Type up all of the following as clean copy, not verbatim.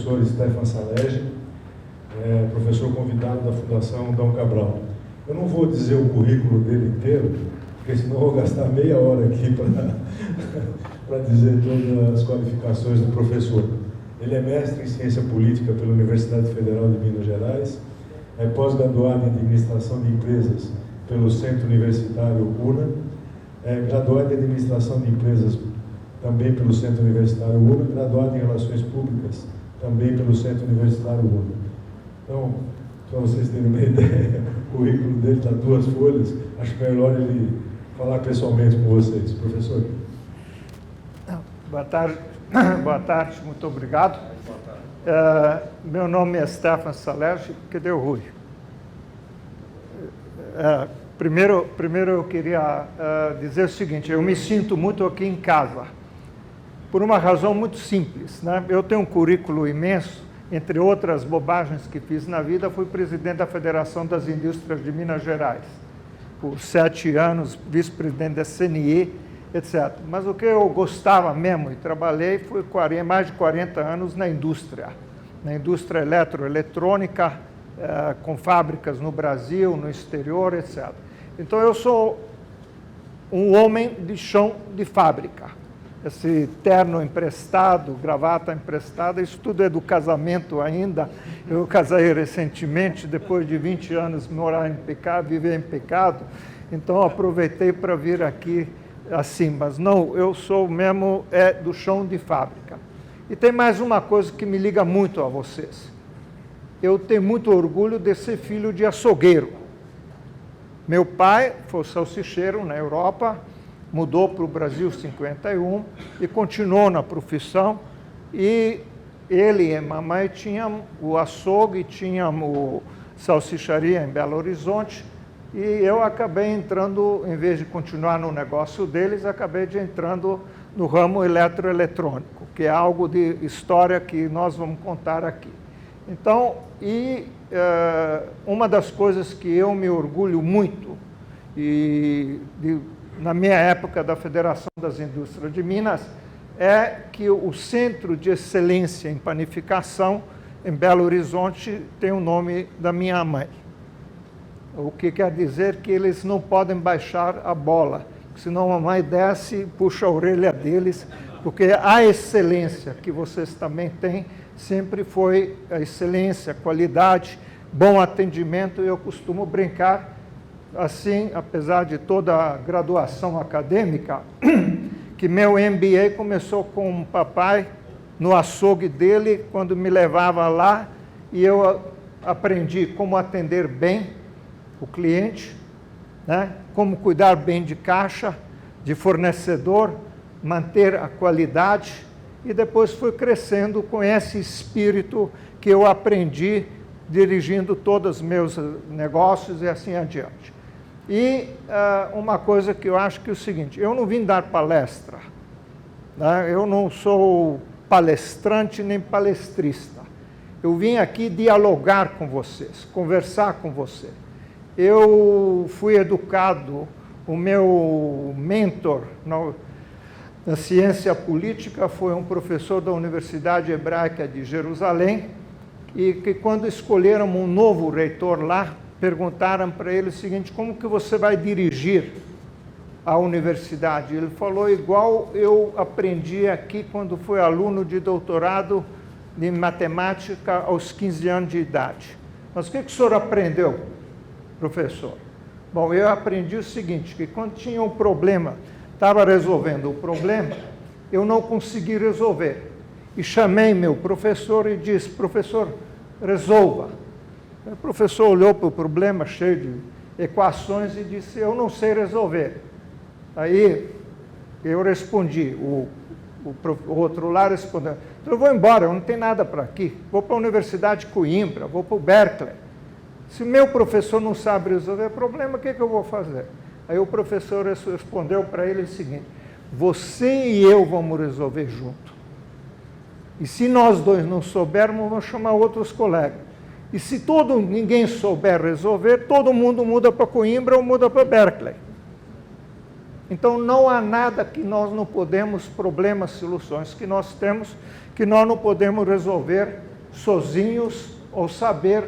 professor Stefan Salergi, professor convidado da Fundação Dom Cabral. Eu não vou dizer o currículo dele inteiro, porque senão eu vou gastar meia hora aqui para dizer todas as qualificações do professor. Ele é mestre em Ciência Política pela Universidade Federal de Minas Gerais, é pós-graduado em Administração de Empresas pelo Centro Universitário UNA, é graduado em Administração de Empresas também pelo Centro Universitário UNA, graduado em Relações Públicas também pelo Centro Universitário UNA. Então, para vocês terem uma ideia, o currículo dele está 2 folhas, acho melhor ele falar pessoalmente com vocês. Professor. Boa tarde, muito obrigado. Meu nome é Stefan Salergi, que deu Rui. Primeiro eu queria dizer o seguinte, eu me sinto muito aqui em casa, por uma razão muito simples, né? Eu tenho um currículo imenso, entre outras bobagens que fiz na vida, fui presidente da Federação das Indústrias de Minas Gerais, por 7 anos, vice-presidente da CNI, etc. Mas o que eu gostava mesmo, e trabalhei, foi mais de 40 anos na indústria eletroeletrônica, com fábricas no Brasil, no exterior, etc. Então, eu sou um homem de chão de fábrica. Esse terno emprestado, gravata emprestada, isso tudo é do casamento ainda. Eu casei recentemente, depois de 20 anos morar em pecado, viver em pecado. Então, aproveitei para vir aqui assim. Mas não, eu sou mesmo do chão de fábrica. E tem mais uma coisa que me liga muito a vocês. Eu tenho muito orgulho de ser filho de açougueiro. Meu pai foi salsicheiro na Europa, mudou para o Brasil em 51 e continuou na profissão. E ele e mamãe tinham o açougue, tinham salsicharia em Belo Horizonte. E eu acabei entrando, em vez de continuar no negócio deles, acabei entrando no ramo eletroeletrônico, que é algo de história que nós vamos contar aqui. Então, uma das coisas que eu me orgulho muito, na minha época da Federação das Indústrias de Minas, é que o Centro de Excelência em Panificação, em Belo Horizonte, tem o nome da minha mãe. O que quer dizer que eles não podem baixar a bola, senão a mãe desce e puxa a orelha deles, porque a excelência que vocês também têm sempre foi a excelência, qualidade, bom atendimento. E eu costumo brincar assim, apesar de toda a graduação acadêmica, que meu MBA começou com o papai no açougue dele, quando me levava lá, e eu aprendi como atender bem o cliente, né? Como cuidar bem de caixa, de fornecedor, manter a qualidade, e depois fui crescendo com esse espírito que eu aprendi dirigindo todos os meus negócios e assim adiante. E uma coisa que eu acho que é o seguinte, eu não vim dar palestra, né? Eu não sou palestrante nem palestrista, eu vim aqui dialogar com vocês, conversar com vocês. Eu fui educado, o meu mentor na ciência política foi um professor da Universidade Hebraica de Jerusalém, e que quando escolheram um novo reitor lá, perguntaram para ele o seguinte, como que você vai dirigir a universidade? Ele falou, igual eu aprendi aqui quando fui aluno de doutorado de matemática aos 15 anos de idade. Mas o que o senhor aprendeu, professor? Bom, eu aprendi o seguinte, que quando tinha um problema, estava resolvendo o problema, eu não consegui resolver. E chamei meu professor e disse, professor, resolva. O professor olhou para o problema cheio de equações e disse, eu não sei resolver. Aí eu respondi, o outro lá respondeu, então eu vou embora, eu não tenho nada para aqui, vou para a Universidade de Coimbra, vou para o Berkeley. Se meu professor não sabe resolver o problema, o que eu vou fazer? Aí o professor respondeu para ele o seguinte, você e eu vamos resolver junto. E se nós dois não soubermos, vamos chamar outros colegas. E se ninguém souber resolver, todo mundo muda para Coimbra ou muda para Berkeley. Então não há nada que nós não podemos, problemas, soluções que nós temos, que nós não podemos resolver sozinhos ou saber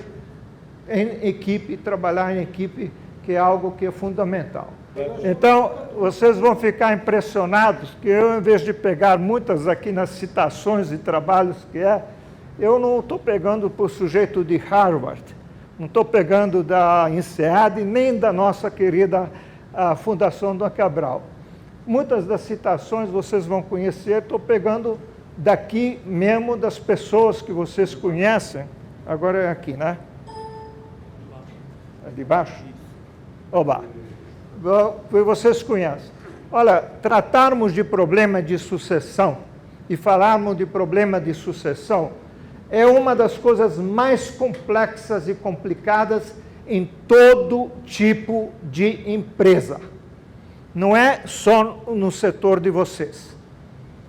em equipe, trabalhar em equipe, que é algo que é fundamental. Então, vocês vão ficar impressionados que eu, em vez de pegar muitas aqui nas citações e trabalhos eu não estou pegando por sujeito de Harvard, não estou pegando da INSEAD, nem da nossa querida Fundação Dom Cabral. Muitas das citações vocês vão conhecer, estou pegando daqui mesmo, das pessoas que vocês conhecem. Agora é aqui, né? É de baixo? Oba! Vocês conhecem. Olha, tratarmos de problema de sucessão e falarmos de problema de sucessão é uma das coisas mais complexas e complicadas em todo tipo de empresa. Não é só no setor de vocês.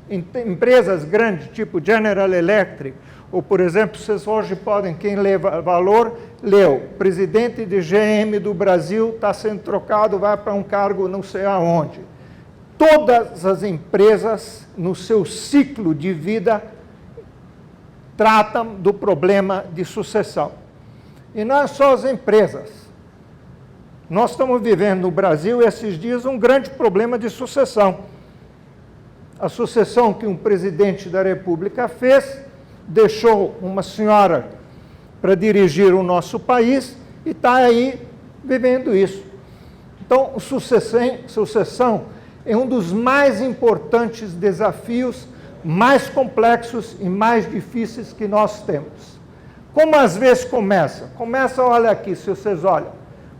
Em empresas grandes, tipo General Electric, ou, por exemplo, vocês hoje podem, quem lê Valor, leu, presidente de GM do Brasil está sendo trocado, vai para um cargo não sei aonde. Todas as empresas, no seu ciclo de vida, tratam do problema de sucessão. E não é só as empresas. Nós estamos vivendo no Brasil, esses dias, um grande problema de sucessão. A sucessão que um presidente da República fez, deixou uma senhora para dirigir o nosso país e está aí vivendo isso. Então, sucessão é um dos mais importantes desafios, mais complexos e mais difíceis que nós temos. Como às vezes começa? Começa, olha aqui, se vocês olham,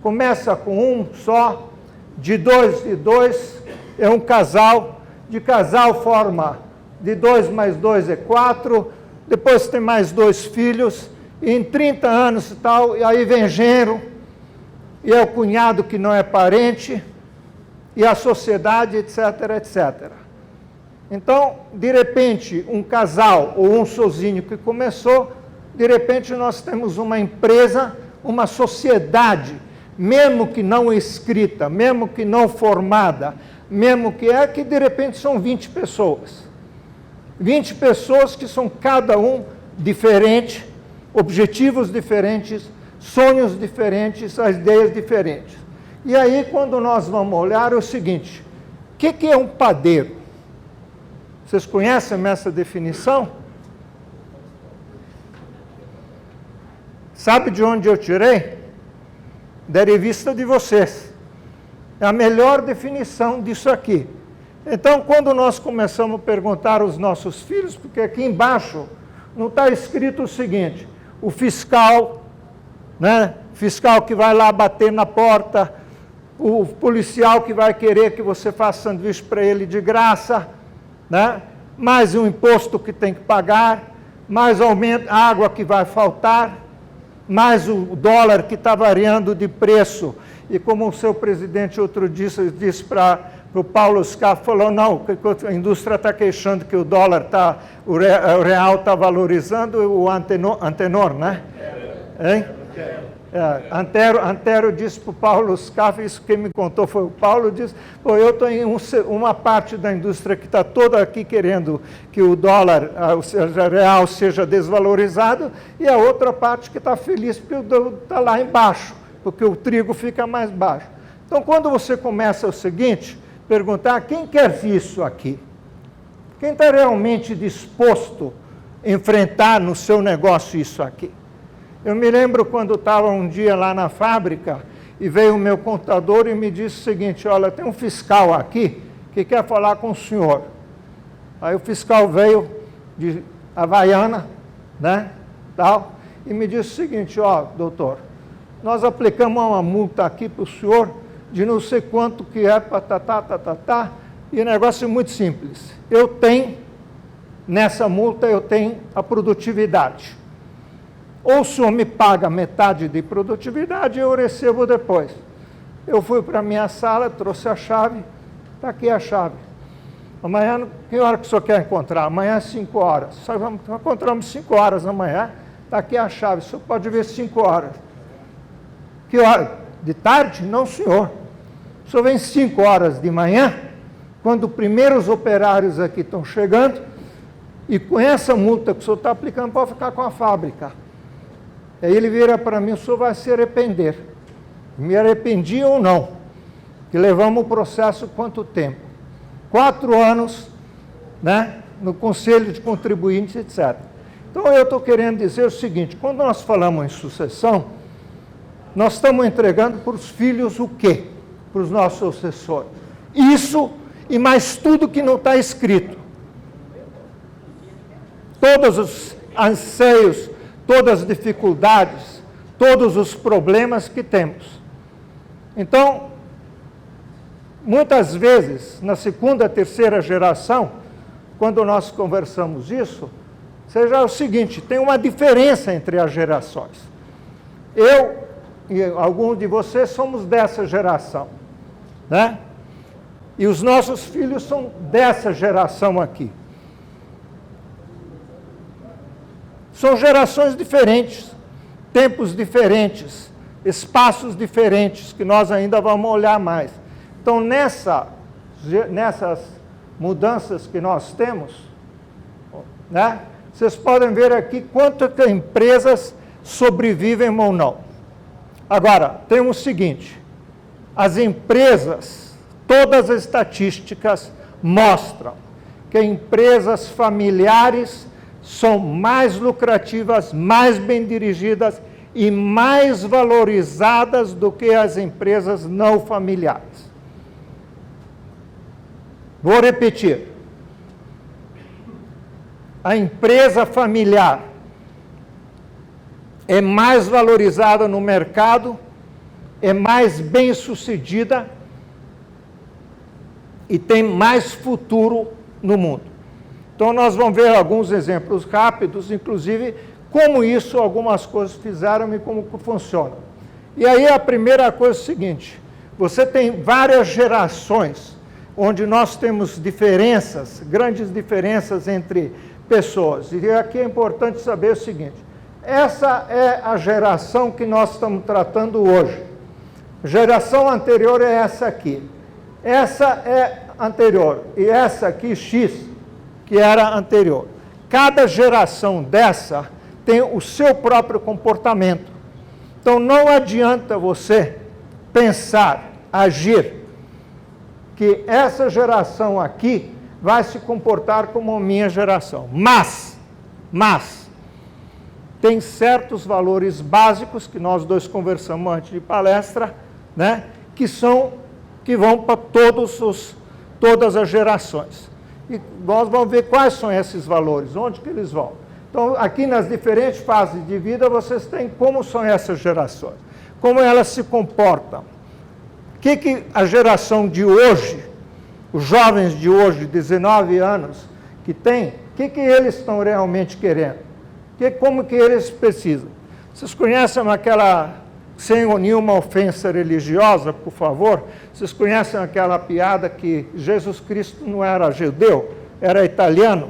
começa com um só, de dois, é um casal, de casal forma, de 2 mais 2 é 4, depois tem mais 2 filhos, e em 30 anos e tal, e aí vem genro, e é o cunhado que não é parente, e a sociedade, etc, etc. Então, de repente, um casal ou um sozinho que começou, de repente nós temos uma empresa, uma sociedade, mesmo que não escrita, mesmo que não formada, mesmo que de repente são 20 pessoas. 20 pessoas que são cada um diferente, objetivos diferentes, sonhos diferentes, as ideias diferentes. E aí, quando nós vamos olhar, é o seguinte, o que é um padeiro? Vocês conhecem essa definição? Sabe de onde eu tirei? Da revista de vocês. É a melhor definição disso aqui. Então, quando nós começamos a perguntar aos nossos filhos, porque aqui embaixo não está escrito o seguinte, o fiscal, né? Fiscal que vai lá bater na porta, o policial que vai querer que você faça sanduíche para ele de graça, né? Mais um imposto que tem que pagar, mais aumento, água que vai faltar, mais o dólar que está variando de preço. E como o seu presidente outro dia disse para o Paulo Scaff, falou, não, a indústria está queixando que o dólar o real está valorizando, o Antenor, né? Hein? Antero disse para o Paulo Scaff, isso quem me contou foi o Paulo, disse, pô, eu estou em uma parte da indústria que está toda aqui querendo que o dólar, o real seja desvalorizado, e a outra parte que está feliz porque está lá embaixo, porque o trigo fica mais baixo. Então, quando você começa o seguinte, perguntar quem quer isso aqui? Quem está realmente disposto a enfrentar no seu negócio isso aqui? Eu me lembro quando estava um dia lá na fábrica e veio o meu contador e me disse o seguinte, olha, tem um fiscal aqui que quer falar com o senhor. Aí o fiscal veio de Havaiana, né, tal, e me disse o seguinte, ó, doutor, nós aplicamos uma multa aqui para o senhor de não sei quanto que é, e o negócio é muito simples. Eu tenho, nessa multa, eu tenho a produtividade. Ou o senhor me paga metade de produtividade, eu recebo depois. Eu fui para a minha sala, trouxe a chave, está aqui a chave. Amanhã, que hora que o senhor quer encontrar? Amanhã às 5 horas. Encontramos 5 horas amanhã, está aqui a chave, o senhor pode ver 5 horas. Que hora? De tarde? Não, senhor. O senhor vem 5 horas de manhã, quando os primeiros operários aqui estão chegando, e com essa multa que o senhor está aplicando, pode ficar com a fábrica. Aí ele vira para mim, o senhor vai se arrepender. Me arrependi ou não? Que levamos o processo quanto tempo? 4 anos, né, no Conselho de Contribuintes, etc. Então, eu estou querendo dizer o seguinte, quando nós falamos em sucessão, nós estamos entregando para os filhos o quê? Para os nossos sucessores. Isso e mais tudo que não está escrito. Todos os anseios, todas as dificuldades, todos os problemas que temos. Então, muitas vezes, na segunda, terceira geração, quando nós conversamos isso, seja o seguinte, tem uma diferença entre as gerações. Eu e alguns de vocês somos dessa geração, né? E os nossos filhos são dessa geração aqui. São gerações diferentes, tempos diferentes, espaços diferentes, que nós ainda vamos olhar mais. Então, nessas mudanças que nós temos, né, vocês podem ver aqui quantas empresas sobrevivem ou não. Agora, tem o seguinte, as empresas, todas as estatísticas mostram que empresas familiares são mais lucrativas, mais bem dirigidas e mais valorizadas do que as empresas não familiares. Vou repetir. A empresa familiar é mais valorizada no mercado, é mais bem sucedida e tem mais futuro no mundo. Então, nós vamos ver alguns exemplos rápidos, inclusive, como isso, algumas coisas fizeram e como funciona. E aí, a primeira coisa é o seguinte, você tem várias gerações, onde nós temos diferenças, grandes diferenças entre pessoas. E aqui é importante saber o seguinte, essa é a geração que nós estamos tratando hoje. A geração anterior é essa aqui. Essa é anterior. E essa aqui, X, que era anterior. Cada geração dessa tem o seu próprio comportamento. Então, não adianta você pensar, agir, que essa geração aqui vai se comportar como a minha geração. Mas, tem certos valores básicos, que nós dois conversamos antes de palestra, né, que vão para todas as gerações. E nós vamos ver quais são esses valores, onde que eles vão. Então, aqui nas diferentes fases de vida, vocês têm como são essas gerações, como elas se comportam. O que a geração de hoje, os jovens de hoje, 19 anos, que tem, o que eles estão realmente querendo? Como que eles precisam? Vocês conhecem aquela, sem nenhuma ofensa religiosa, por favor, vocês conhecem aquela piada que Jesus Cristo não era judeu, era italiano?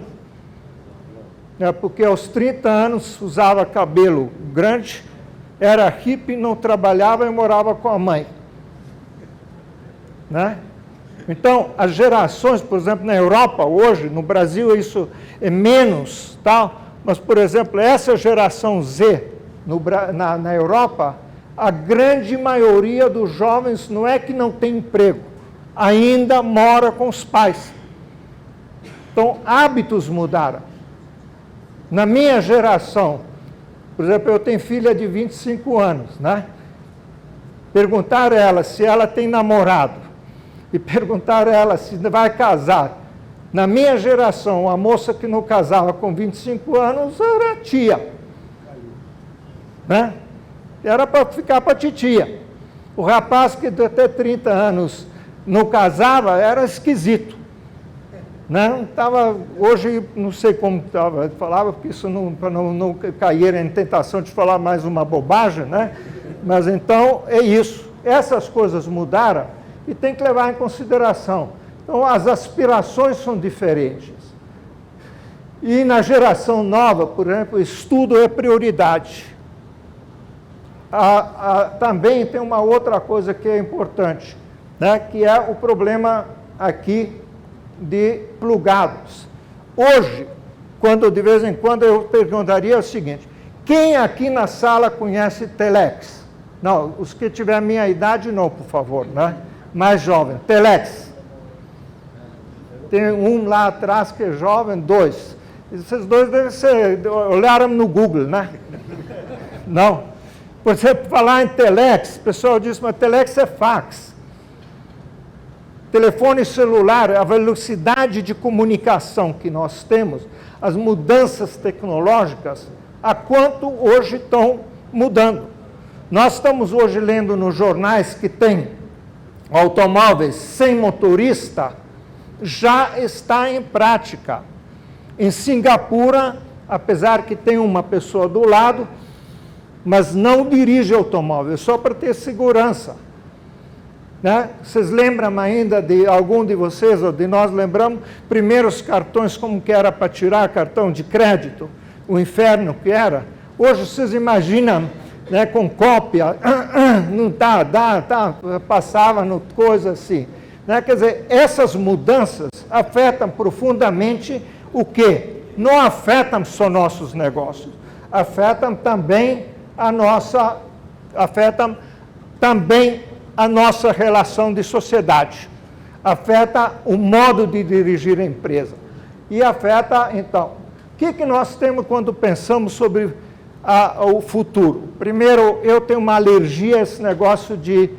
Porque aos 30 anos usava cabelo grande, era hippie, não trabalhava e morava com a mãe. Né? Então, as gerações, por exemplo, na Europa hoje, no Brasil isso é menos, tal, mas, por exemplo, essa geração Z na Europa, a grande maioria dos jovens não é que não tem emprego, ainda mora com os pais. Então, hábitos mudaram. Na minha geração, por exemplo, eu tenho filha de 25 anos, né? Perguntar a ela se ela tem namorado e perguntar a ela se vai casar. Na minha geração, a moça que não casava com 25 anos era tia. Né? Era para ficar para titia. O rapaz que até 30 anos não casava era esquisito. Né? Hoje, não sei como estava, falava, porque isso para não cair em tentação de falar mais uma bobagem, né? Mas então é isso. Essas coisas mudaram e tem que levar em consideração. Então, as aspirações são diferentes. E na geração nova, por exemplo, estudo é prioridade. Também tem uma outra coisa que é importante, né, que é o problema aqui de plugados. Hoje, quando de vez em quando eu perguntaria o seguinte: quem aqui na sala conhece Telex? Não, os que tiverem a minha idade não, por favor, né? Mais jovem. Telex. Tem um lá atrás que é jovem, dois. Esses dois devem ser, olharam no Google, né? Não. Por você falar em Telex, o pessoal diz, mas Telex é fax. Telefone celular, a velocidade de comunicação que nós temos, as mudanças tecnológicas, a quanto hoje estão mudando. Nós estamos hoje lendo nos jornais que tem automóveis sem motorista, já está em prática. Em Singapura, apesar que tem uma pessoa do lado, mas não dirige automóvel, só para ter segurança. Né? Vocês lembram ainda de algum de vocês, ou de nós lembramos, primeiros cartões, como que era para tirar cartão de crédito, o inferno que era? Hoje vocês imaginam, né, com cópia, não passava no coisa assim. Né? Quer dizer, essas mudanças afetam profundamente o quê? Não afetam só nossos negócios, afetam também a nossa relação de sociedade, afeta o modo de dirigir a empresa. E afeta, então, o que nós temos quando pensamos sobre o futuro? Primeiro, eu tenho uma alergia a esse negócio de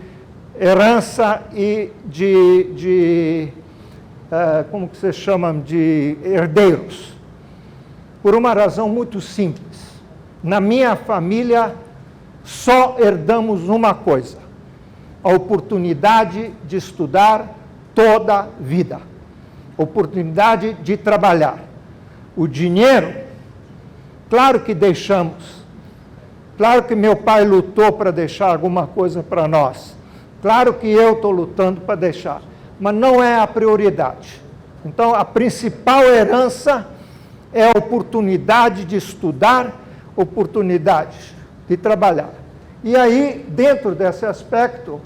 herança e como que vocês chamam, de herdeiros. Por uma razão muito simples. Na minha família, só herdamos uma coisa: a oportunidade de estudar toda a vida, oportunidade de trabalhar. O dinheiro, claro que deixamos, claro que meu pai lutou para deixar alguma coisa para nós, claro que eu estou lutando para deixar, mas não é a prioridade. Então, a principal herança é a oportunidade de estudar, oportunidade de trabalhar. E aí, dentro desse aspecto,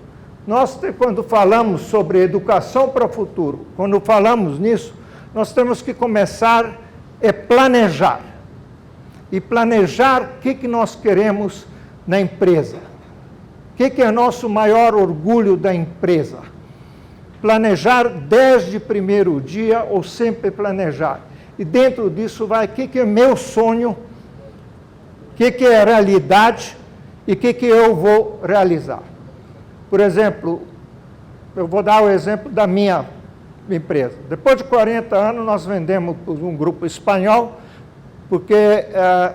nós, quando falamos sobre educação para o futuro, quando falamos nisso, nós temos que começar a planejar. E planejar o que nós queremos na empresa. O que é nosso maior orgulho da empresa? Planejar desde o primeiro dia ou sempre planejar. E dentro disso vai o que é meu sonho, o que é realidade e o que eu vou realizar. Por exemplo, eu vou dar o exemplo da minha empresa. Depois de 40 anos, nós vendemos para um grupo espanhol, porque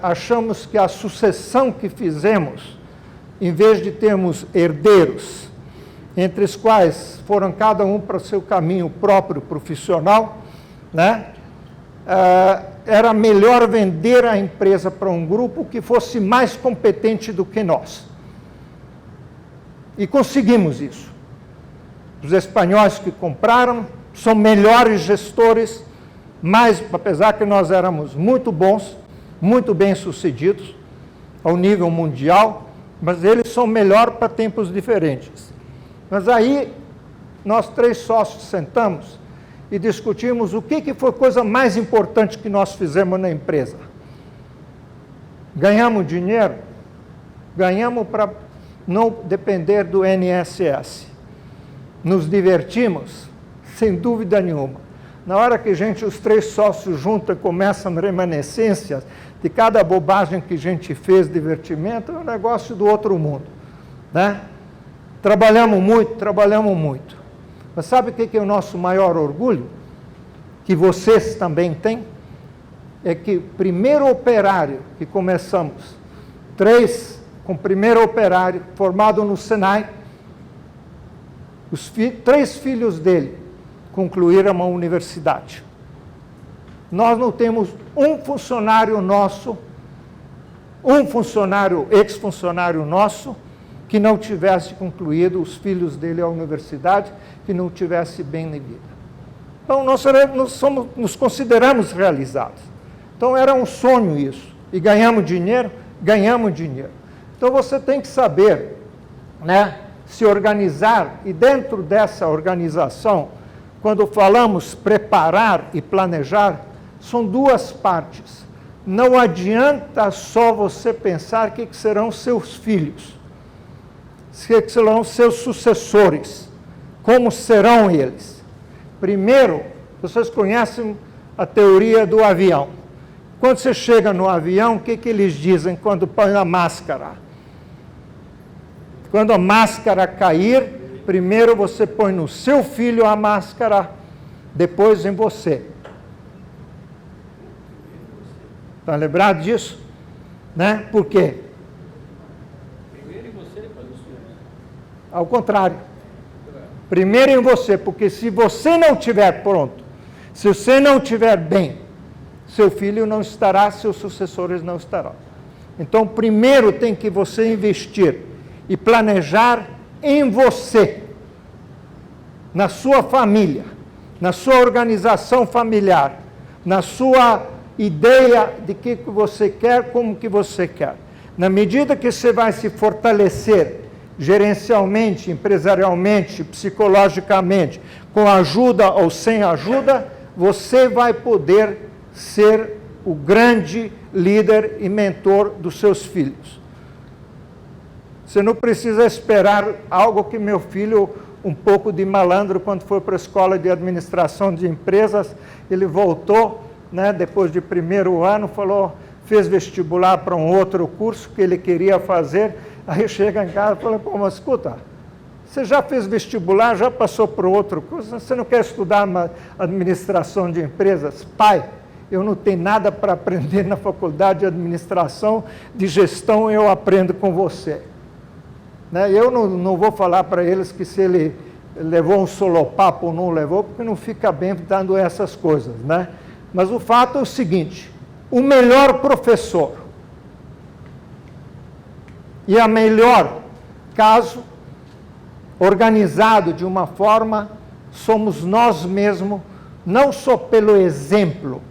achamos que a sucessão que fizemos, em vez de termos herdeiros, entre os quais foram cada um para o seu caminho próprio profissional, né? Era melhor vender a empresa para um grupo que fosse mais competente do que nós. E conseguimos isso. Os espanhóis que compraram são melhores gestores, mas, apesar que nós éramos muito bons, muito bem-sucedidos, ao nível mundial, mas eles são melhor para tempos diferentes. Mas aí, nós três sócios sentamos e discutimos o que foi a coisa mais importante que nós fizemos na empresa. Ganhamos dinheiro? Ganhamos para não depender do INSS. Nos divertimos? Sem dúvida nenhuma. Na hora que os três sócios juntam e começam remanescências de cada bobagem que a gente fez, divertimento, é um negócio do outro mundo. Né? Trabalhamos muito. Mas sabe o que é o nosso maior orgulho? Que vocês também têm? É que o primeiro operário que começamos, com o primeiro operário formado no Senai, três filhos dele concluíram uma universidade. Nós não temos um funcionário nosso, ex-funcionário nosso, que não tivesse concluído, os filhos dele, a universidade, que não tivesse bem na vida. Então, nós nos consideramos realizados. Então, era um sonho isso. E ganhamos dinheiro? Ganhamos dinheiro. Então, você tem que saber, né, se organizar, e dentro dessa organização, quando falamos preparar e planejar, são duas partes. Não adianta só você pensar o que serão seus filhos, o que serão seus sucessores, como serão eles. Primeiro, vocês conhecem a teoria do avião. Quando você chega no avião, o que eles dizem quando põe a máscara? Quando a máscara cair, primeiro você põe no seu filho a máscara, depois em você. Está lembrado disso? Né? Por quê? Primeiro em você, depois nos filhos. Ao contrário. Primeiro em você, porque se você não estiver pronto, se você não estiver bem, seu filho não estará, seus sucessores não estarão. Então, primeiro tem que você investir e planejar em você, na sua família, na sua organização familiar, na sua ideia de que você quer, como que você quer. Na medida que você vai se fortalecer gerencialmente, empresarialmente, psicologicamente, com ajuda ou sem ajuda, você vai poder ser o grande líder e mentor dos seus filhos. Você não precisa esperar algo que meu filho, um pouco de malandro, quando foi para a escola de administração de empresas, ele voltou, né, depois de primeiro ano, fez vestibular para um outro curso que ele queria fazer, aí chega em casa e fala, pô, mas escuta, você já fez vestibular, já passou para outro curso, você não quer estudar administração de empresas? Pai, eu não tenho nada para aprender na faculdade de administração, de gestão eu aprendo com você. Né? Eu não vou falar para eles que se ele levou um solopapo ou não levou, porque não fica bem dando essas coisas, né? Mas o fato é o seguinte, o melhor professor e a melhor caso, organizado de uma forma, somos nós mesmos, não só pelo exemplo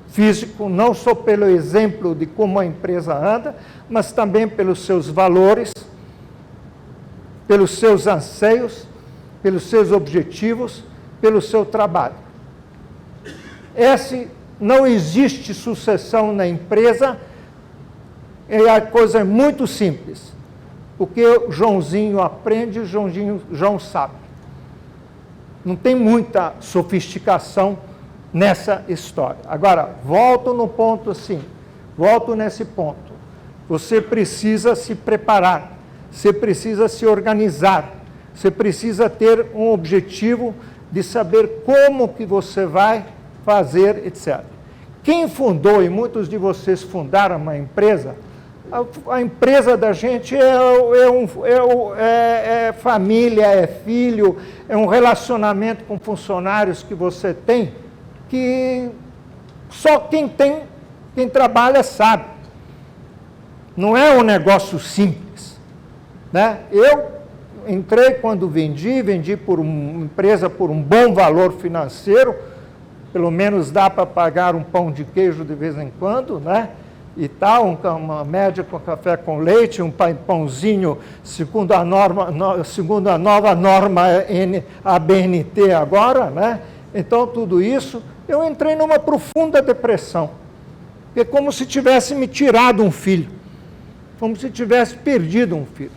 físico, não só pelo exemplo de como a empresa anda, mas também pelos seus valores, pelos seus anseios, pelos seus objetivos, pelo seu trabalho. Não existe sucessão na empresa, a coisa é muito simples. O que o Joãozinho aprende, o João sabe. Não tem muita sofisticação nessa história. Agora, volto no ponto assim, volto nesse ponto. Você precisa se preparar, você precisa se organizar, você precisa ter um objetivo de saber como que você vai fazer, etc. Quem fundou, e muitos de vocês fundaram uma empresa, a empresa da gente é família, é filho, é um relacionamento com funcionários que você tem, que só quem trabalha sabe. Não é um negócio simples. Né? Eu entrei quando vendi por uma empresa por um bom valor financeiro, pelo menos dá para pagar um pão de queijo de vez em quando, né? E tal, uma média com café com leite, um pãozinho segundo a nova norma ABNT agora, né? Então, tudo isso, eu entrei numa profunda depressão. É como se tivesse me tirado um filho, como se tivesse perdido um filho.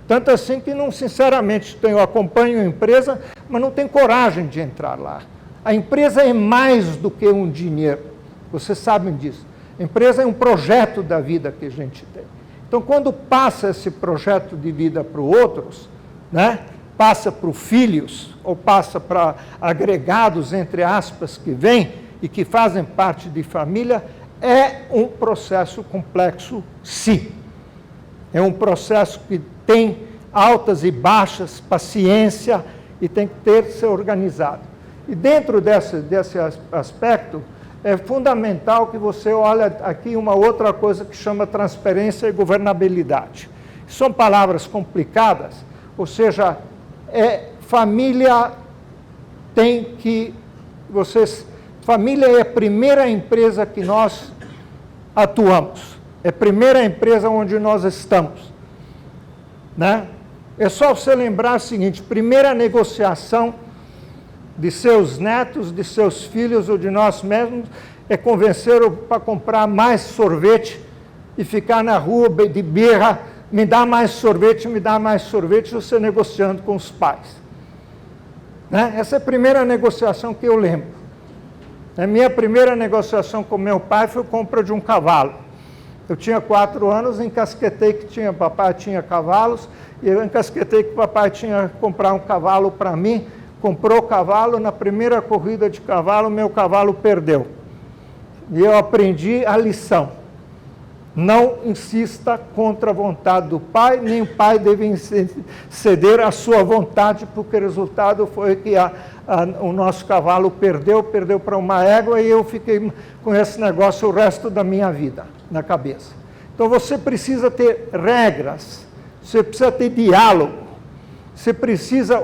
Tanto assim que, não, sinceramente, eu acompanho a empresa, mas não tenho coragem de entrar lá. A empresa é mais do que um dinheiro, vocês sabem disso. A empresa é um projeto da vida que a gente tem. Então, quando passa esse projeto de vida para outros, né, passa para os filhos, ou passa para agregados, entre aspas, que vêm e que fazem parte de família, é um processo complexo, sim. É um processo que tem altas e baixas, paciência, e tem que ser organizado. E dentro desse aspecto, é fundamental que você olhe aqui uma outra coisa que chama transparência e governabilidade. São palavras complicadas, ou seja, família tem que... família é a primeira empresa que nós atuamos, é a primeira empresa onde nós estamos. Né? É só você lembrar o seguinte, primeira negociação de seus netos, de seus filhos ou de nós mesmos, é convencê-lo para comprar mais sorvete e ficar na rua de birra, me dá mais sorvete, você negociando com os pais. Né? Essa é a primeira negociação que eu lembro. A minha primeira negociação com meu pai foi a compra de um cavalo. Eu tinha 4 anos, encasquetei que papai tinha cavalos, e eu encasquetei que papai tinha que comprar um cavalo para mim, comprou o cavalo, na primeira corrida de cavalo, meu cavalo perdeu. E eu aprendi a lição. Não insista contra a vontade do pai, nem o pai deve ceder à sua vontade, porque o resultado foi que o nosso cavalo perdeu para uma égua e eu fiquei com esse negócio o resto da minha vida na cabeça. Então você precisa ter regras, você precisa ter diálogo, você precisa...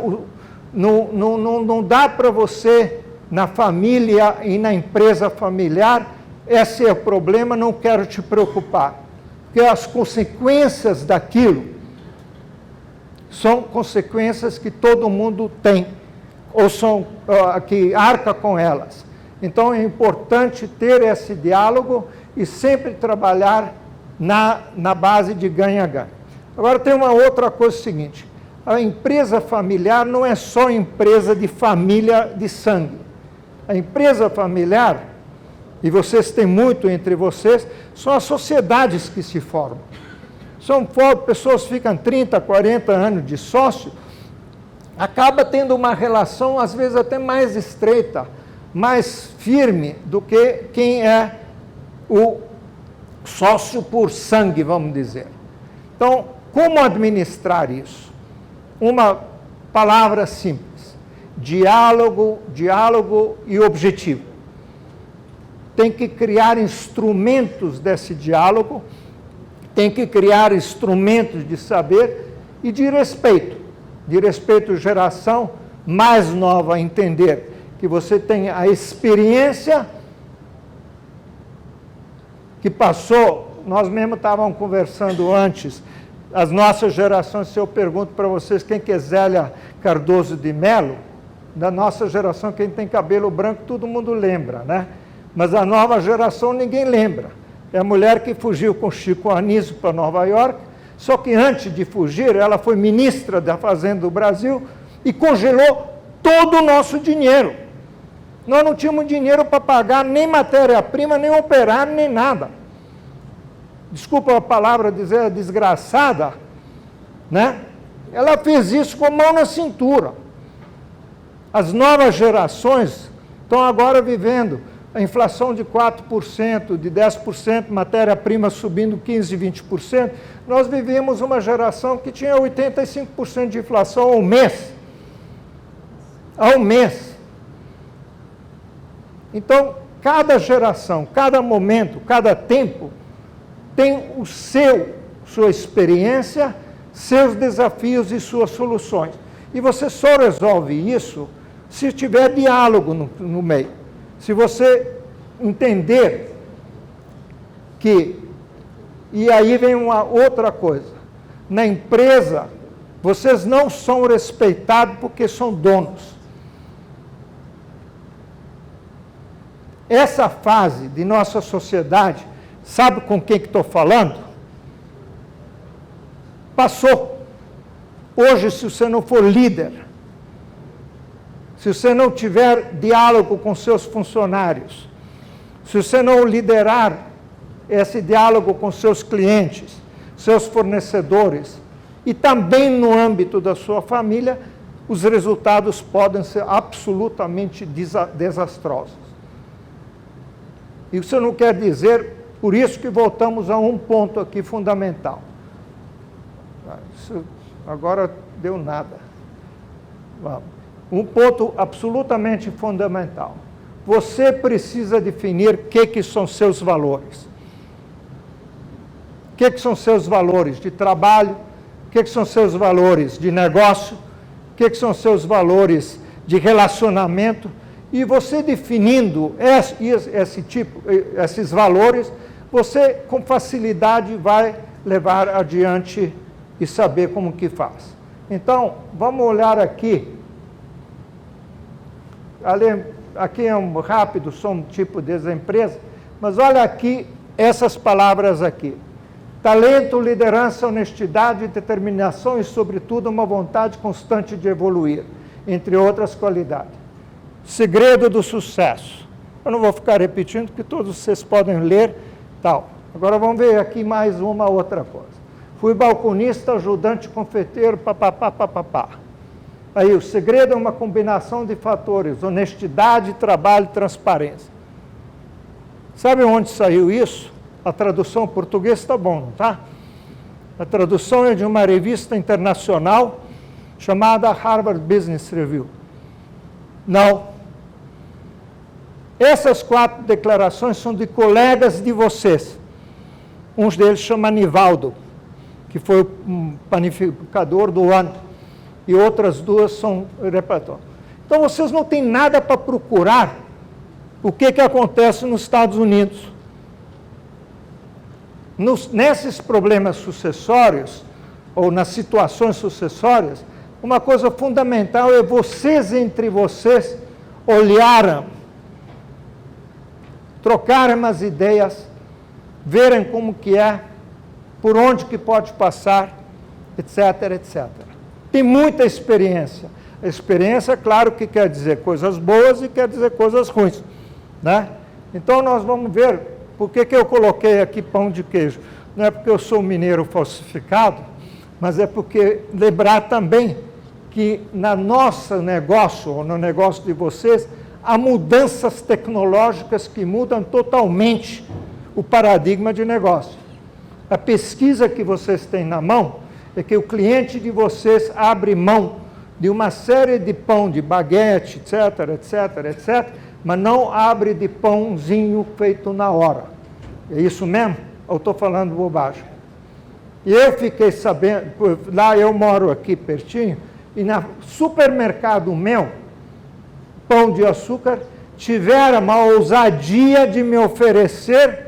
Não dá para você, na família e na empresa familiar, esse é o problema, não quero te preocupar. Porque as consequências daquilo são consequências que todo mundo tem, ou são que arca com elas. Então é importante ter esse diálogo e sempre trabalhar na base de ganha-ganha. Agora tem uma outra coisa seguinte, a empresa familiar não é só empresa de família de sangue. A empresa familiar, e vocês têm muito entre vocês, são as sociedades que se formam. Pessoas ficam 30, 40 anos de sócio, acaba tendo uma relação, às vezes até mais estreita, mais firme do que quem é o sócio por sangue, vamos dizer. Então, como administrar isso? Uma palavra simples: diálogo, diálogo e objetivo. Tem que criar instrumentos desse diálogo, tem que criar instrumentos de saber e de respeito geração mais nova a entender que você tem a experiência que passou, nós mesmo estávamos conversando antes, as nossas gerações, se eu pergunto para vocês quem que é Zélia Cardoso de Mello, da nossa geração, quem tem cabelo branco, todo mundo lembra, né? Mas a nova geração ninguém lembra. É a mulher que fugiu com Chico Anísio para Nova York, só que antes de fugir, ela foi ministra da Fazenda do Brasil e congelou todo o nosso dinheiro. Nós não tínhamos dinheiro para pagar nem matéria-prima, nem operário, nem nada. Desculpa a palavra dizer desgraçada, né? Ela fez isso com a mão na cintura. As novas gerações estão agora vivendo a inflação de 4%, de 10%, matéria-prima subindo 15%, 20%. Nós vivíamos uma geração que tinha 85% de inflação ao mês. Ao mês. Então, cada geração, cada momento, cada tempo, tem sua experiência, seus desafios e suas soluções. E você só resolve isso se tiver diálogo no meio. Se você entender que... E aí vem uma outra coisa. Na empresa, vocês não são respeitados porque são donos. Essa fase de nossa sociedade, sabe com quem que estou falando? Passou. Hoje, se você não for líder, se você não tiver diálogo com seus funcionários, se você não liderar esse diálogo com seus clientes, seus fornecedores, e também no âmbito da sua família, os resultados podem ser absolutamente desastrosos. Isso não quer dizer, por isso que voltamos a um ponto aqui fundamental. Isso agora deu nada. Vamos. Um ponto absolutamente fundamental. Você precisa definir o que são seus valores. O que são seus valores de trabalho? O que são seus valores de negócio? O que são seus valores de relacionamento? E você definindo esses valores, você com facilidade vai levar adiante e saber como que faz. Então, vamos olhar aqui aqui é um rápido, sou um tipo dessa empresa, mas olha aqui, essas palavras aqui. Talento, liderança, honestidade, determinação e, sobretudo, uma vontade constante de evoluir, entre outras qualidades. Segredo do sucesso. Eu não vou ficar repetindo, porque todos vocês podem ler, tal. Agora vamos ver aqui mais uma outra coisa. Fui balconista, ajudante, confeiteiro, papapá. Aí, o segredo é uma combinação de fatores, honestidade, trabalho e transparência. Sabe onde saiu isso? A tradução em português está bom, não está? A tradução é de uma revista internacional chamada Harvard Business Review. Não. Essas 4 declarações são de colegas de vocês. Um deles chama Nivaldo, que foi o panificador do ano. E outras 2 são repertório. Então, vocês não têm nada para procurar o que acontece nos Estados Unidos. Nesses problemas sucessórios, ou nas situações sucessórias, uma coisa fundamental é vocês, entre vocês, olharem, trocarem umas ideias, verem como que é, por onde que pode passar, etc, etc. Tem muita experiência. A experiência, claro, que quer dizer coisas boas e quer dizer coisas ruins, né? Então, nós vamos ver por que eu coloquei aqui pão de queijo. Não é porque eu sou mineiro falsificado, mas é porque lembrar também que no nosso negócio, ou no negócio de vocês, há mudanças tecnológicas que mudam totalmente o paradigma de negócio. A pesquisa que vocês têm na mão é que o cliente de vocês abre mão de uma série de pão, de baguete, etc, etc, etc, mas não abre de pãozinho feito na hora. É isso mesmo? Ou estou falando bobagem? E eu fiquei sabendo, lá eu moro aqui pertinho, e no supermercado meu, Pão de Açúcar, tiveram a ousadia de me oferecer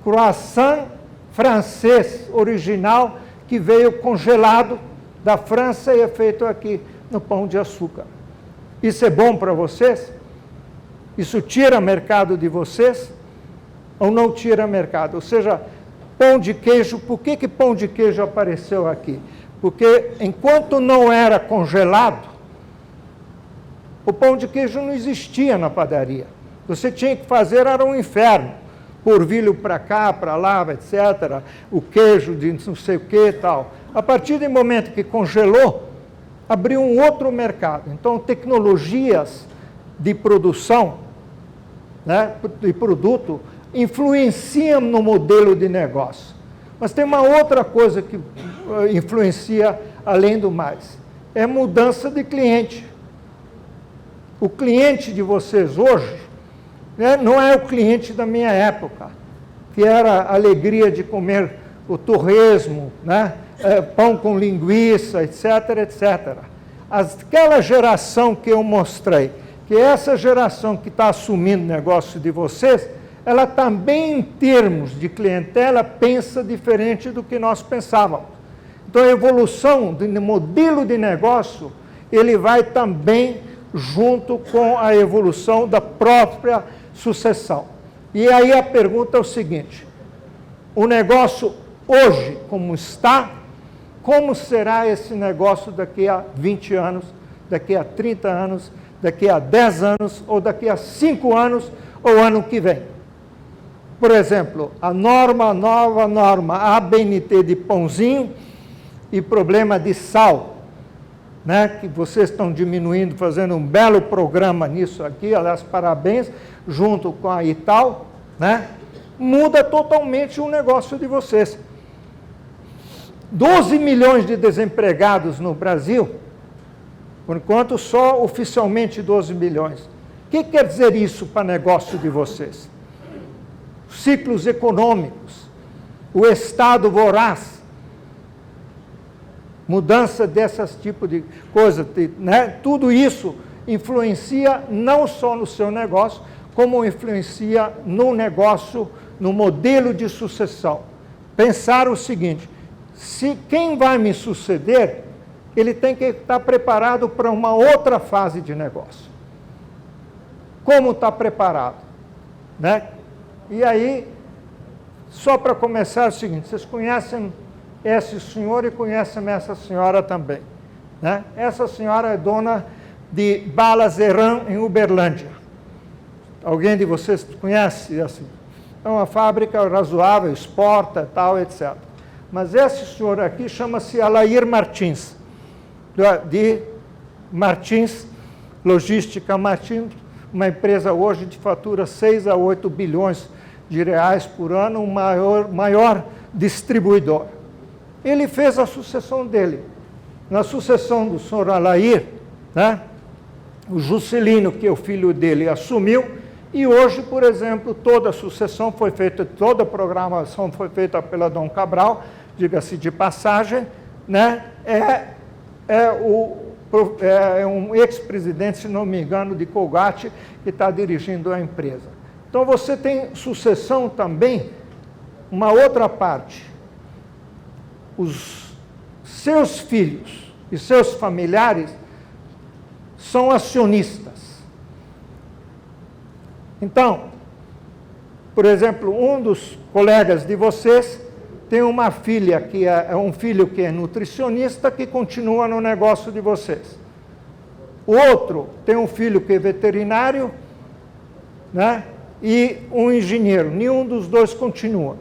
croissant francês original, que veio congelado da França e é feito aqui no Pão de Açúcar. Isso é bom para vocês? Isso tira mercado de vocês? Ou não tira mercado? Ou seja, pão de queijo, por que pão de queijo apareceu aqui? Porque enquanto não era congelado, o pão de queijo não existia na padaria. Você tinha que fazer, era um inferno. Porvilho para cá, para lá, etc. O queijo de não sei o que e tal. A partir do momento que congelou, abriu um outro mercado. Então, tecnologias de produção, né, de produto, influenciam no modelo de negócio. Mas tem uma outra coisa que influencia além do mais. É mudança de cliente. O cliente de vocês hoje, né, não é o cliente da minha época, que era a alegria de comer o torresmo, né, pão com linguiça, etc, etc. Aquela geração que eu mostrei, que essa geração que está assumindo o negócio de vocês, ela também, em termos de clientela, pensa diferente do que nós pensávamos. Então, a evolução do modelo de negócio, ele vai também junto com a evolução da própria sucessão. E aí a pergunta é o seguinte: o negócio hoje, como está, como será esse negócio daqui a 20 anos, daqui a 30 anos, daqui a 10 anos, ou daqui a 5 anos, ou ano que vem? Por exemplo, a nova norma ABNT de pãozinho e problema de sal, né, que vocês estão diminuindo, fazendo um belo programa nisso aqui, aliás, parabéns, junto com a Ital, né, muda totalmente o negócio de vocês. 12 milhões de desempregados no Brasil, por enquanto só oficialmente 12 milhões. O que quer dizer isso para o negócio de vocês? Ciclos econômicos, o Estado voraz, mudança desses tipos de coisas, né? Tudo isso influencia não só no seu negócio, como influencia no negócio, no modelo de sucessão. Pensar o seguinte: se quem vai me suceder, ele tem que estar preparado para uma outra fase de negócio. como está preparado, né? E aí, só para começar é o seguinte, vocês conhecem esse senhor e conhecem essa senhora também, né? Essa senhora é dona de Balas Heran, em Uberlândia. Alguém de vocês conhece? Assim? É uma fábrica razoável, exporta, tal, etc. Mas esse senhor aqui chama-se Alair Martins, de Martins, Logística Martins, uma empresa hoje de fatura 6 a 8 bilhões de reais por ano, o maior distribuidor. Ele fez a sucessão dele. Na sucessão do senhor Alair, né, o Juscelino, que é o filho dele, assumiu, e hoje, por exemplo, toda a sucessão foi feita, toda a programação foi feita pela Dom Cabral, diga-se de passagem, né, é um ex-presidente, se não me engano, de Colgate, que está dirigindo a empresa. Então, você tem sucessão também, uma outra parte. Os seus filhos e seus familiares são acionistas. Então, por exemplo, um dos colegas de vocês tem uma filha que é um filho que é nutricionista que continua no negócio de vocês. O outro tem um filho que é veterinário, né? E um engenheiro. Nenhum dos dois continua.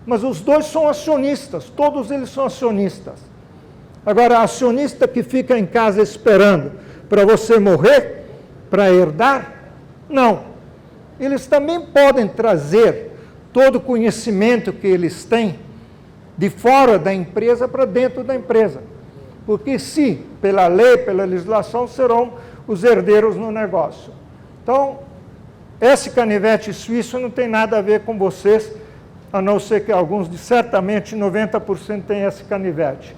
Mas os dois são acionistas, todos eles são acionistas. Agora, acionista que fica em casa esperando para você morrer, para herdar, não. Eles também podem trazer todo o conhecimento que eles têm de fora da empresa para dentro da empresa. Porque se, pela lei, pela legislação, serão os herdeiros no negócio. Então, esse canivete suíço não tem nada a ver com vocês, a não ser que alguns, certamente 90% têm esse canivete.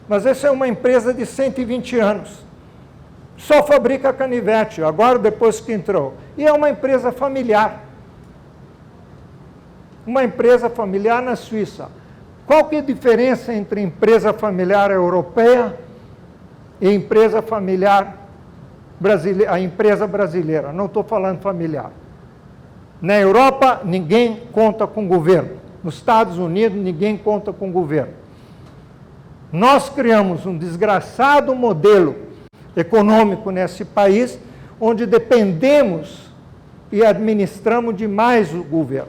Mas essa é uma empresa de 120 anos. Só fabrica canivete, agora depois que entrou. E é uma empresa familiar. Uma empresa familiar na Suíça. Qual que é a diferença entre empresa familiar europeia e empresa familiar brasileira, a empresa brasileira? Não estou falando familiar. Na Europa, ninguém conta com o governo. Nos Estados Unidos, ninguém conta com o governo. Nós criamos um desgraçado modelo econômico nesse país, onde dependemos e administramos demais o governo,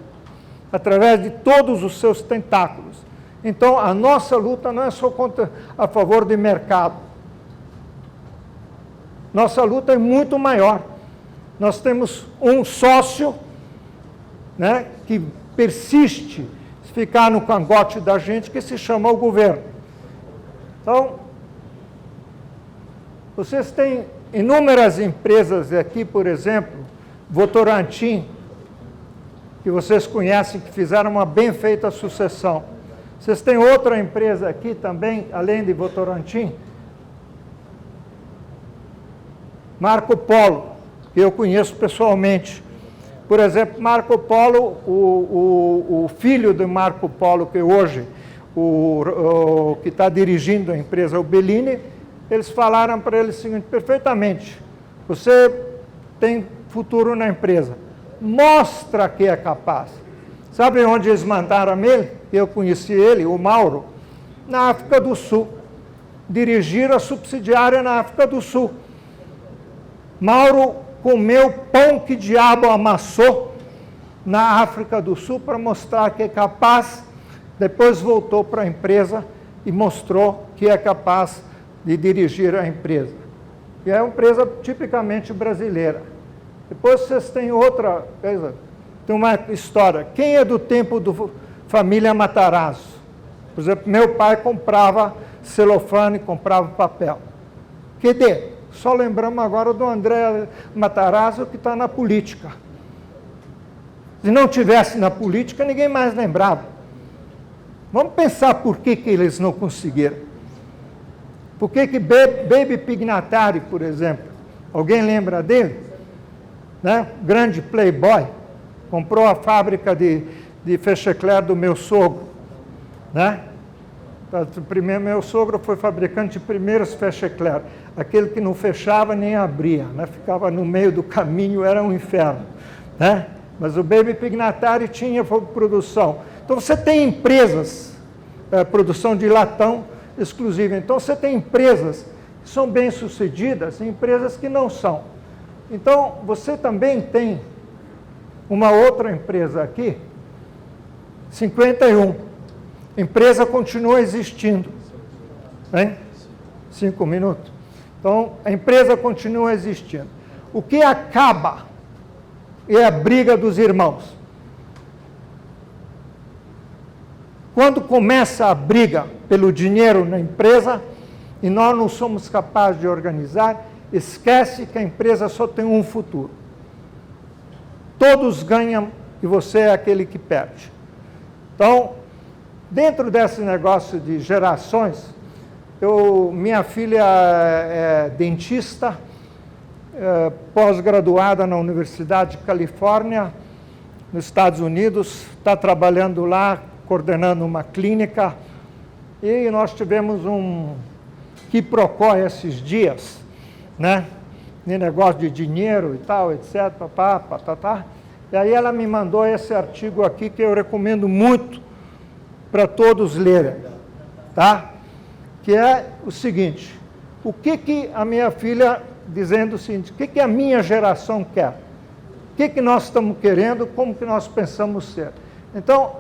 através de todos os seus tentáculos. Então, a nossa luta não é só a favor do mercado. Nossa luta é muito maior. Nós temos um sócio, né, que persiste em ficar no cangote da gente, que se chama o governo. Então, vocês têm inúmeras empresas aqui, por exemplo, Votorantim, que vocês conhecem, que fizeram uma bem feita sucessão. Vocês têm outra empresa aqui também, além de Votorantim? Marco Polo, que eu conheço pessoalmente. Por exemplo, Marco Polo, o filho de Marco Polo, que hoje que está dirigindo a empresa, o Bellini, eles falaram para ele o seguinte, perfeitamente, você tem futuro na empresa, mostra que é capaz. Sabe onde eles mandaram ele? Eu conheci ele, o Mauro, na África do Sul. Dirigir a subsidiária na África do Sul. Mauro comeu pão que diabo amassou na África do Sul para mostrar que é capaz, depois voltou para a empresa e mostrou que é capaz de dirigir a empresa. E é uma empresa tipicamente brasileira. Depois vocês têm outra coisa, tem uma história. Quem é do tempo do família Matarazzo? Por exemplo, meu pai comprava celofane, comprava papel. Cadê? Só lembramos agora do André Matarazzo, que está na política. Se não tivesse na política, ninguém mais lembrava. Vamos pensar por que eles não conseguiram. Por que Baby Pignatari, por exemplo, alguém lembra dele? Né? Grande playboy, comprou a fábrica de fechecler do meu sogro. Né? Meu sogro foi fabricante de primeiros fecha-eclair, aquele que não fechava nem abria, né? Ficava no meio do caminho, era um inferno, né? Mas o Baby Pignatari tinha produção. Então você tem empresas, produção de latão exclusiva. Então você tem empresas que são bem-sucedidas e empresas que não são. Então você também tem uma outra empresa aqui, 51. A empresa continua existindo. Hein? 5 minutos. Então a empresa continua existindo. O que acaba é a briga dos irmãos. Quando começa a briga pelo dinheiro na empresa e nós não somos capazes de organizar, esquece que a empresa só tem um futuro. Todos ganham e você é aquele que perde. Então, dentro desse negócio de gerações, minha filha é dentista, pós-graduada na Universidade de Califórnia, nos Estados Unidos, está trabalhando lá, coordenando uma clínica, e nós tivemos um quiprocó esses dias, né? De negócio de dinheiro e tal, etc. E aí ela me mandou esse artigo aqui que eu recomendo muito para todos lerem, tá? Que é o seguinte: o que a minha filha, dizendo o seguinte, o que a minha geração quer? O que nós estamos querendo, como que nós pensamos ser? Então,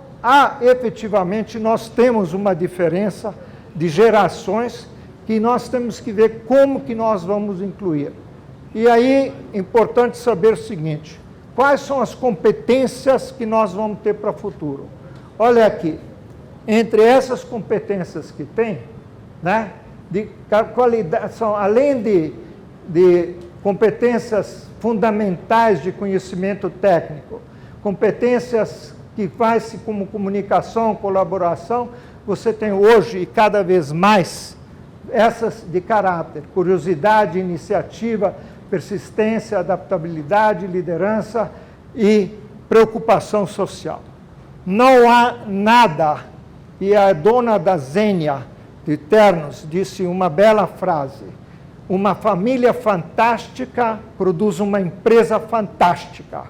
efetivamente, nós temos uma diferença de gerações que nós temos que ver como que nós vamos incluir. E aí, é importante saber o seguinte: quais são as competências que nós vamos ter para o futuro? Olha aqui, entre essas competências que tem, né, de qualidade, são, além de competências fundamentais de conhecimento técnico, competências que faz-se como comunicação, colaboração, você tem hoje, e cada vez mais, essas de caráter: curiosidade, iniciativa, persistência, adaptabilidade, liderança e preocupação social. Não há nada, e a dona da Zênia de Ternos disse uma bela frase: uma família fantástica produz uma empresa fantástica,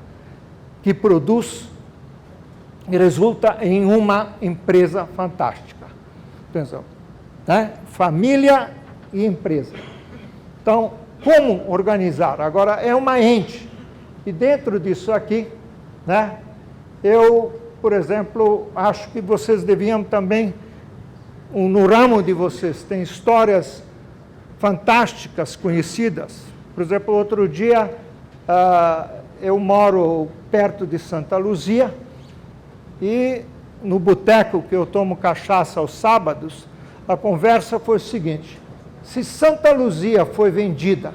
que produz e resulta em uma empresa fantástica. Atenção, né? Família e empresa. Então, como organizar? Agora, é uma ente. E dentro disso aqui, né, eu, por exemplo, acho que vocês deviam também, no ramo de vocês, tem histórias fantásticas, conhecidas. Por exemplo, outro dia, eu moro perto de Santa Luzia, e no boteco que eu tomo cachaça aos sábados, a conversa foi o seguinte: se Santa Luzia foi vendida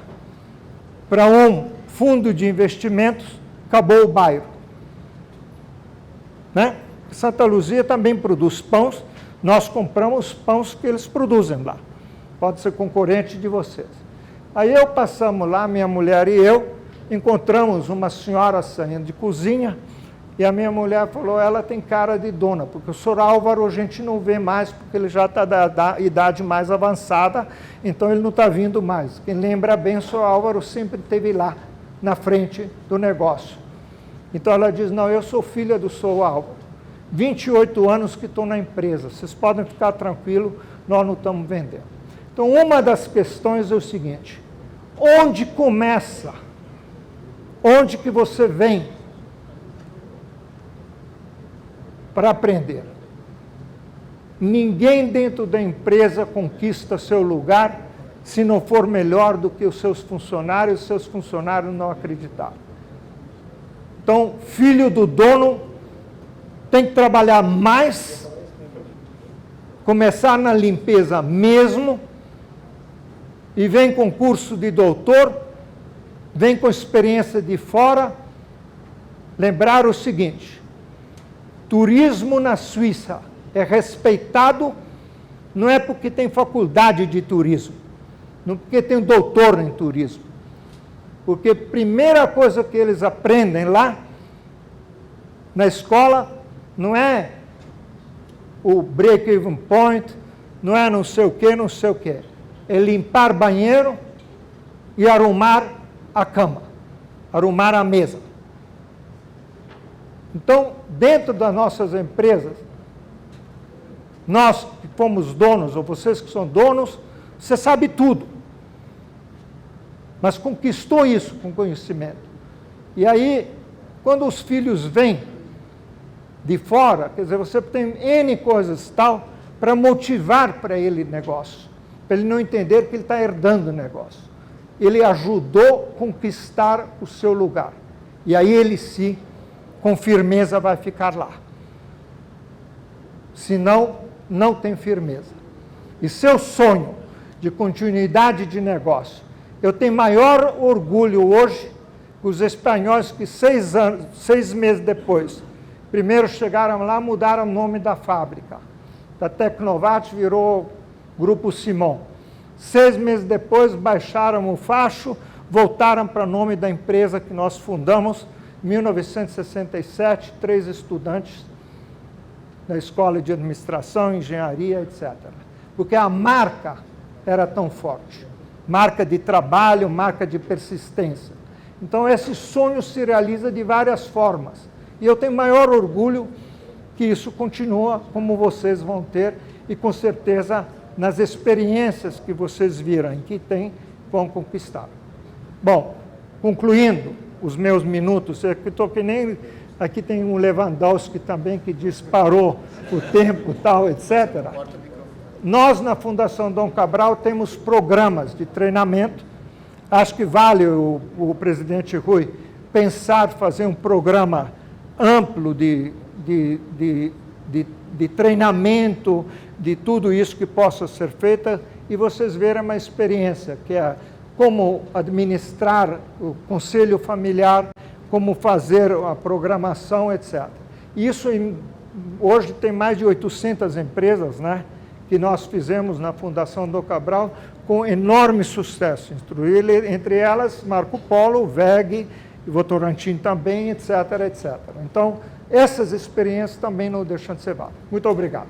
para um fundo de investimentos, acabou o bairro. Né? Santa Luzia também produz pães, nós compramos pães que eles produzem lá. Pode ser concorrente de vocês. Aí passamos lá, minha mulher e eu, encontramos uma senhora saindo de cozinha, e a minha mulher falou: ela tem cara de dona, porque o senhor Álvaro a gente não vê mais, porque ele já está da idade mais avançada, então ele não está vindo mais. Quem lembra bem, o senhor Álvaro sempre esteve lá, na frente do negócio. Então ela diz: não, eu sou filha do senhor Álvaro, 28 anos que estou na empresa, vocês podem ficar tranquilos, nós não estamos vendendo. Então, uma das questões é o seguinte: onde começa? Onde que você vem para aprender? Ninguém dentro da empresa conquista seu lugar se não for melhor do que os seus funcionários não acreditaram. Então, filho do dono tem que trabalhar mais, começar na limpeza mesmo, e vem com curso de doutor, vem com experiência de fora. Lembrar o seguinte: turismo na Suíça é respeitado, não é porque tem faculdade de turismo, não porque tem um doutor em turismo, porque a primeira coisa que eles aprendem lá, na escola, não é o break-even point, não é não sei o que, não sei o que. É limpar banheiro e arrumar a cama, arrumar a mesa. Então, dentro das nossas empresas, nós que fomos donos, ou vocês que são donos, você sabe tudo. Mas conquistou isso com conhecimento. E aí, quando os filhos vêm de fora, quer dizer, você tem N coisas tal, para motivar para ele negócio, para ele não entender que ele está herdando o negócio. Ele ajudou a conquistar o seu lugar. E aí ele sim, com firmeza, vai ficar lá. Senão, não tem firmeza. E seu sonho de continuidade de negócio, eu tenho maior orgulho hoje que os espanhóis que 6 meses depois, primeiro chegaram lá, mudaram o nome da fábrica. Da Tecnovat virou Grupo Simon. 6 meses depois, baixaram o facho, voltaram para o nome da empresa que nós fundamos, em 1967, 3 estudantes da Escola de Administração, Engenharia, etc. Porque a marca era tão forte. Marca de trabalho, marca de persistência. Então, esse sonho se realiza de várias formas. E eu tenho maior orgulho que isso continua, como vocês vão ter, e com certeza nas experiências que vocês viram e que tem, vão conquistar. Bom, concluindo os meus minutos, eu estou que nem... Aqui tem um Lewandowski também que disparou o tempo, tal, etc. Nós, na Fundação Dom Cabral, temos programas de treinamento. Acho que vale o presidente Rui pensar, fazer um programa amplo de treinamento, de tudo isso que possa ser feito, e vocês verem uma experiência, que é como administrar o conselho familiar, como fazer a programação, etc. Isso, hoje, tem mais de 800 empresas, né, que nós fizemos na Fundação Dom Cabral, com enorme sucesso, entre elas Marco Polo, VEG, Votorantim também, etc., etc. Então, essas experiências também não deixam de ser válidas. Muito obrigado.